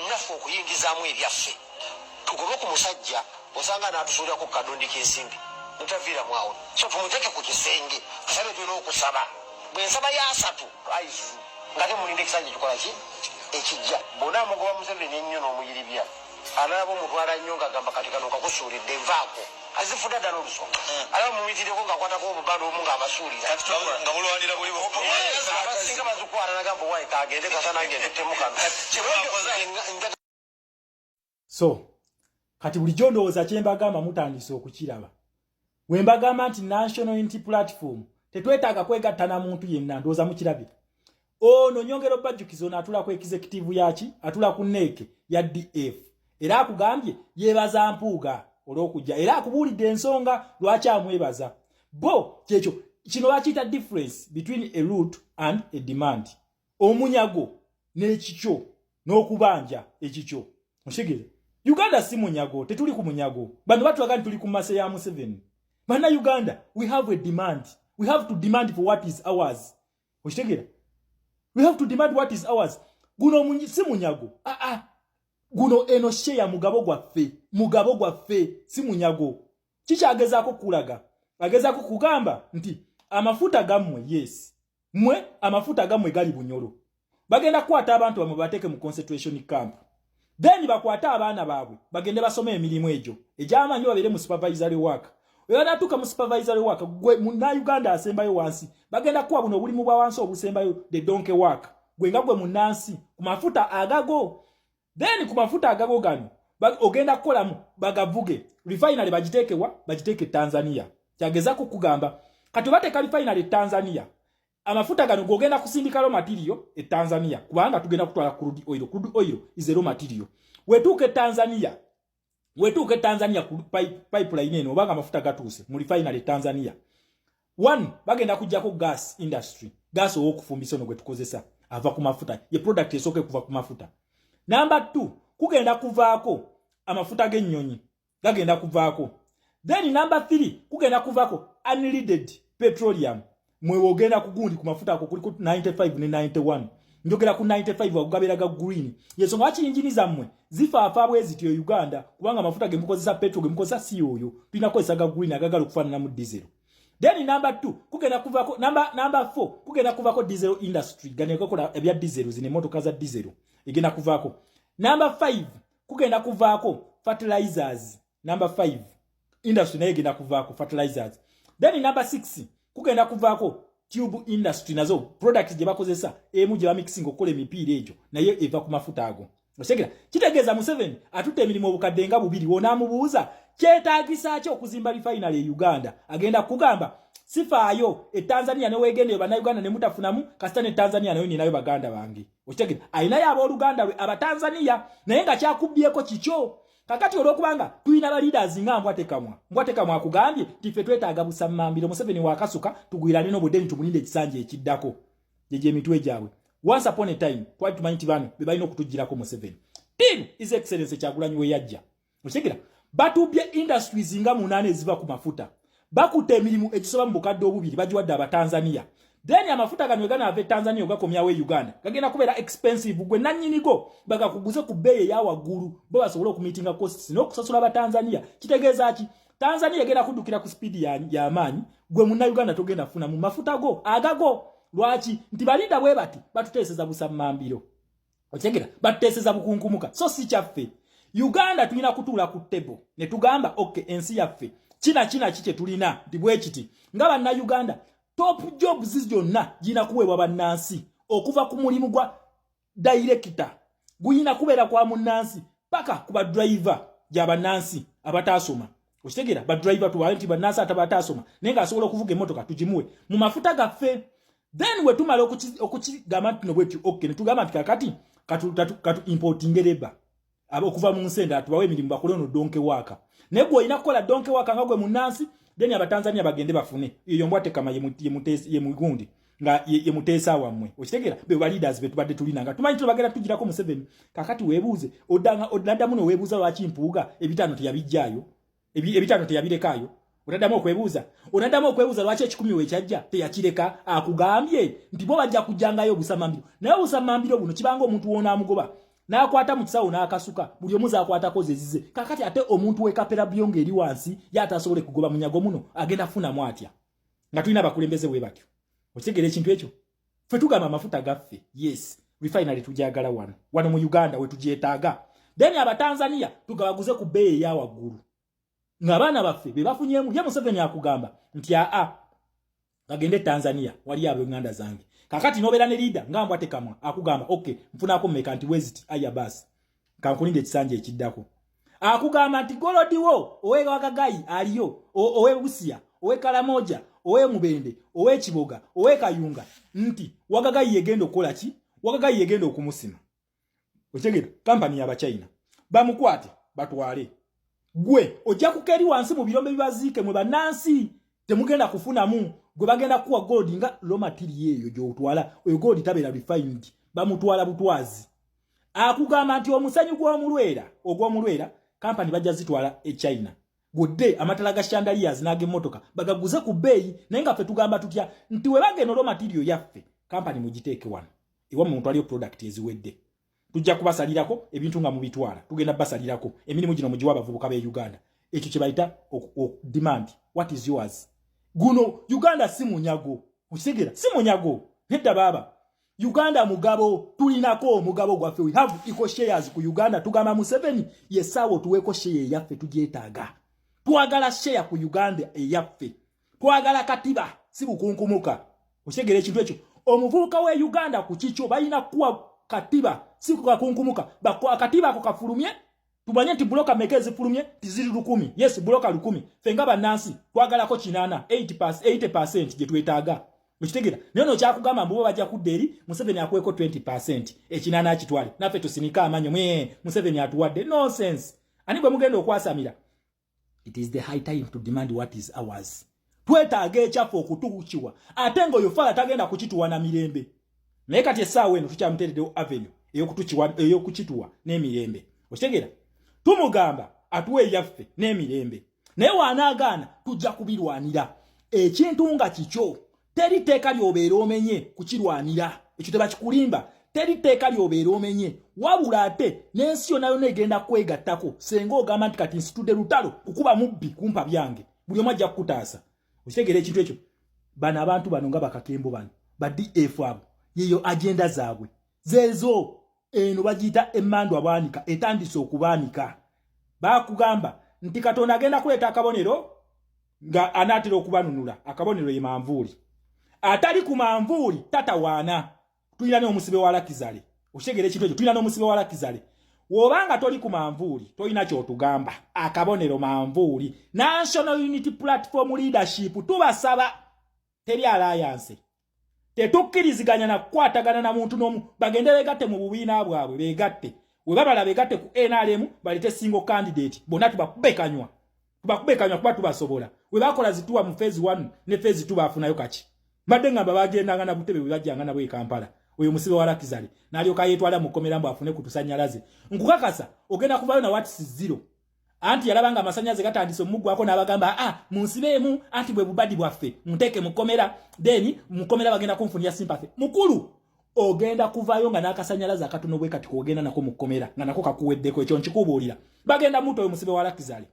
naffe okuyingizaamu ebyaffe tugobe ku musajja osanga n'atusuulirako kadondi k'ensimbi ntaviiramu awo so tumuteeke ku kisenge tusabe tulina okusaba bwe nsaba ya 3 aizu nga temulinde ekisanja ekikola ki ekijja bonna amugoba Museveni ennyo n'omuyiribya alaba omutwala nnyo ng'agamba kati kano kakusuulidde nvaako azifuna ddala olusonga alaba mumitireko ng'akwatako omubanda omu ng'abasuulira nga mulwanira buli abasinga bazikwala nagamba wayi kagende kasana agende ttemu kano so kati bulijjo ndowooza kye mbagamba mutandise okukiraba bwe mbagamba nti National Unity Platform tetwetaaga kwegatta na muntu yenna ndowooza mukirabye ono Nyongero Bajjukizo n'atula ku executive yaki atula ku neeke ya DF era akugambye yeebaza Mpuuga olw'okujja era akubuulidde ensonga lwaki amwebaza bo kyekyo kino bakiyita difference between a root and a demand omunyago n'ekikyo n'okubanja ekikyo mushigire Uganda si munyago tetuli ku munyago bano batulaga nti tuli ku mase ya Museveni bana Uganda we have a demand we have to demand for what is ours mushigire we have to demand what is ours guno si munyago guno eno share mugabo gwaffe si munyago kikyagezako kulaga agezako kugamba nti amafuta gammwe yes mwe amafuta gammwe gali Bunyoro bagenda kwata abantu bamwe bateeke mu concentration camp then bakwata abaana baabwe bagende basome emirimu ejo ejamanyi babere mu supervisory work oyadatuka mu supervisory work gwe munna Uganda asembayo wansi bagenda kuwa buno bulimu bwa wansi obusembayo the donkey work gwe nga gwe munansi ku mafuta agago then ku mafuta agago gano ogenda kukolamu bagavuge refinery bagiteeke Tanzania kyageza kugamba kati bateeka refinery Tanzania amafuta gano gogenda kusindika raw material e Tanzania kubanga tugenda kutwala crude oil is a raw material wetuke Tanzania ku pipeline eno obanga amafuta gatuuse mu refinery Tanzania one bagenda kujjako gas industry gas okufumbisa no gwe tukozesa ava ku mafuta ye product esoke kuva ku mafuta number 2 kugenda kuvaako amafuta g'ennyonyi gagenda kuvaako then number 3 kugenda kuvaako unleaded petroleum mwe wogenda kugundi ku mafuta ako kuliko 95 ne 91 njogera ku 95 wakugabiraga green yeso nga wakinyinjini zammwe zifaafa bwezityo Uganda kubanga amafuta gemukozesa petrol gemukozesa si oyo tulina kozesaga green agagala okufaanana mu diesel then number 2 kugenda kuvaako number 4 kugenda kuvaako diesel industry ganekokola ebya diesel zine motoka za diesel igenda kuvaako number 5 kugenda kuvaako fertilizers number 5 industry naye igenda kuvaako fertilizers then number 6 kugenda kuvaako tube industry nazo products je bakozesa emu je ba mixing okola emipiira ejo naye eva ku mafuta ago osekera kitegeeza Museveni atutte emirimu obukadde nga bubiri wona amubuuza kyetaagisa kyo okuzimba refinery e Uganda agenda kugamba sifaayo e Tanzania ne wegende bana Uganda ne mutafunamu kasita ne Tanzania nayo ninayo baganda bange osekera aina yabo Oluganda lwe aba Tanzania naye nga kyakubyeko kikyo kakati olwokubanga tuyina ba leaders nga mbwate kamwa akugambye tife twetaaga busamambiro Museveni wakasuka tugwirane n'obudeni tumulinde ekisanje ekiddako jeje emitwe gyabwe once upon a time twali tumanyi nti bano be balina okutugirako Museveni tin his excellence Kyagulanyi we yajja osekera batubye industries nga 8 eziva ku mafuta bakutte emirimu ekisoba mu bukadde obubiri bagiwadde abatanzania then amafuta gano gana ave Tanzania ogakomyawo e Uganda gagenda kubeera expensive gwe nannyinigo bagakuguze ku bbeeyi eya waggulu bo basobola okumitinga costs n'okusasula abatanzania kitegeeza ki Tanzania egenda kuddukira ku speed ya amaanyi gwe munna Uganda togenda funa mu mafuta go agago lwaki nti balinda bwe bati batuteeseza busammambiro okyegera batuteeseza bukunkumuka so si kyaffe Uganda tulina kutuula ku table ne tugamba okay ensi yaffe kina kike tulina ndi bwe kiti nga banna Uganda top jobs zonna jina kuweebwa bannansi okuva ku mulimu gwa director guyina kubeera kwa munnansi paka kuba driver gy'abannansi abataasoma okitegera ba driver tubaye nti bannansi atabatasoma naye nga asobola okuvuga emmotoka tugimuwe mu mafuta gaffe then we tumala okukigamba nti no bwetyo okay ne tugamba nti kakati katu importing labor abo okuva mu nsenda tubawe emirimu bakole no donke waka naye gwe olina kukola donke waka nga gwe munnansi then abatanzania bagende bafune iyo mbwate kama ye mugundi nga ye mutesa wamwe okitegera be ba leaders betu badde tulinanga tumanyi tubagera tugirako mu 7 kakati webuuze odanga muno webuuza lwaki Mpuuga ebitano teyabijjayo ebitano teyabirekayo onadamu okwebuuza lwaki ekikumi we kyajja teyakireka akugambye nti bo bajja kujjangayo obusamambiro naye obusamambiro buno kibanga omuntu wona amugoba n'akwata mu kisawo n'akasuka buli omuzi akwatako zezize kakati ate omuntu wekapera byonge eri wansi yatasobole kugoba munyago muno agenda funamu atya nga tulina abakulembeze bwe batyo okitegeera ekintu ekyo ffe tugamba amafuta gaffe yes refinery tujagala wano mu Uganda we tugyetaaga then abatanzania tugabaguze ku bbeeyi eya waggulu ng'abaana baffe be bafunyemu ye Museveni akugamba nti agende Tanzania wali ab'Enganda zange kakati nobera ne leader ngambwa tekamwa akugamba okay mfunako mmeka nti wezit aya basi kankulinde ekisanja ekiddako akugamba nti golodiwo owe Wagagayi aliyo owe Busia owe Kalamoja owe Mubende owe Kiboga owe Kayunga nti Wagagayi yegenda okola ki Wagagayi yegenda okumusima otegera kampani ya China bamukwate batwale gwe ojja kukeri wansi mu birombe bibaziike mwe banansi temugenda kufunamu gwe bagenda kuwa gold nga raw material eyo gy'otwala oyo gold tabera refined bamutwala butwazi akugamba nti omusanyu ogw'omulwera kampani bajja zitwala e China godde amatala ga chandeliers nage motoka bagaguze ku bbeeyi naye nga ffe tugamba tutya nti we bagenda raw material yaffe kampani mugiteeke wano iwa muntu aliyo product eziwedde tujja kubasalirako ebintu nga mubitwala tugenda basalirako emirimu gino mugiwa abavubuka be Uganda ekyo kye bayita demand what is yours guno Uganda si munyago usigera si munyago nedda baba Uganda mugabo tulinako omugabo gwaffe we have equal shares ku Uganda tugamba Museveni yesawo tuweko share yaffe tugyetaaga twagala share ku Uganda eyaffe twagala katiba si bukunkumuka usigera ekintu ekyo omuvubuka we Uganda ku kicho balina kuwa katiba si kukunkumuka bakwa katiba ako kafulumye tubanye nti bloka mekezi fulumye tiziri 10 yes bloka 10 fenga banansi twagala ko kinana 80% je twetaaga mukitegera neno kyakugamba mbo bajja kudderi Museveni akweko 20% ekinana akitwale nafe tusinika amanyo Museveni atuwadde nonsense ani bwe mugenda okwasamira it is the high time to demand what is ours twetaaga ekyafu okutuukiwa ate ngo yofala tagenda kukituwa na mirembe naye kati essaawa eno tukyamuteereddewo avenue ey'okukituwa n'emirembe okitegera tumugamba atuwe yaffe n'emirembe naye wanaagaana tujja kubirwanira ekintu nga kikyo teri teeka lyobeera omenye kukirwanira ekyo tebakikulimba teri teeka lyobeera omenye wabula ate n'ensi yonna yonna egenda kwegattako senga ogamba nti kati nsitudde lutalo kukuba mubbi kumpa byange buli omu ajja kukutaasa okitegeera ekintu ekyo bano abantu bano nga bakakembo bano ba DF abo yeyo agenda zaabwe zezo eno bagiyita emmandwa bwanika etandise okubaanika bakugamba nti Katonda agenda kuleeta akabonero nga anaatera okubanunula akabonero ye manvuuli atali ku manvuuli tatawaana tulina n'omusibe wa Lakizale okitegera ekintu ekyo tulina n'omusibe wa Lakizale wobanga toli ku manvuuli tolina kyotugamba akabonero manvuuli National Unity Platform Leadership tubasaba teri alliance tetukkiriziganya na kukwatagana na muntu n'omu bagende begatte mu bubiina bwabwe begatte we babala begatte ku NRM balite single candidate bonna tubakubekanywa kuba tubasobola we bakola zituwa mu phase 1 ne phase 2 bafunayo kaki mbadde ngamba bagendanga na butebe bwajjanga nabo e Kampala oyo musibe wa Lakizale n'alyoka yetwala mu komera mbu afune kutusanyalaze nkukakasa ogenda kuvayo na what is zero anti yalabanga amasanyaze gatandise omugwako n'abagamba munsibeemu anti bwe bubadi bwaffe muteeke mukomera then mukomera bagenda kunfunya sympathy mukulu ogenda kuvayo nga n'akasanyalaze akatono bwe kati kogenda nako mukomera nga nako kakuweddeko ekyo nkikubuulira bagenda muto oyo musibe wa Lakizale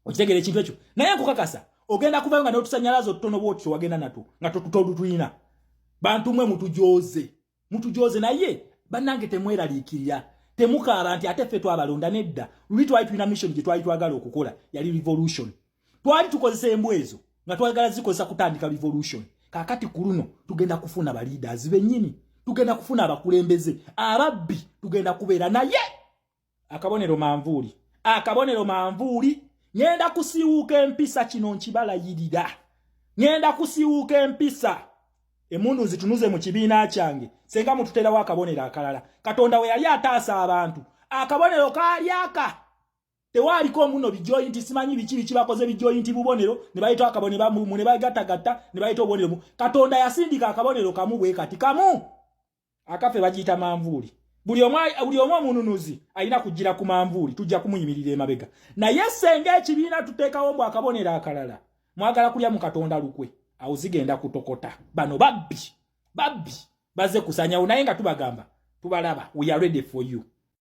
okitegera ekintu ekyo naye nkukakasa ogenda kuvayo nga n'otusanyalaze otutono bwotyo wagenda nato nga totutulina bantu mwe mutujoze naye bannange temweraliikirira temukaaba nti ate ffe twabalonda nedda luli twali tulina mission gye twali twagala okukola yali revolution twali tukozesa embwezo nga twagala zikozesa kutandika revolution kakati ku luno tugenda kufuna ba leaders bennyini tugenda kufuna abakulembeze ababbi tugenda kubeera naye akabonero manvuuli ngenda kusiiwuuka empisa kino nkibalayirira ngenda kusiiwuuka empisa emundu zitunuze mu kibiina kyange senga mututerawo akabonero akalala Katonda we yali ataasa abantu akabonero kalyaka tewaaliko muno bijoyinti simanyi biki bakoze bijoyinti bubonero ne bayita akabonero ne bagataggata ne bayita obubonero Katonda yasindika akabonero kamu bwe kati kamu akafe bagiyita manvuuli buli omu omununuzi alina kugira ku manvuuli tujja kumuyimirira emabega naye senga ekibiina tuteekawo mbu akabonero akalala mwagala kulya mu Katonda lukwe awo zigenda kutokota bano babbi baze kusanyawo naye nga tubagamba tubalaba we are ready for you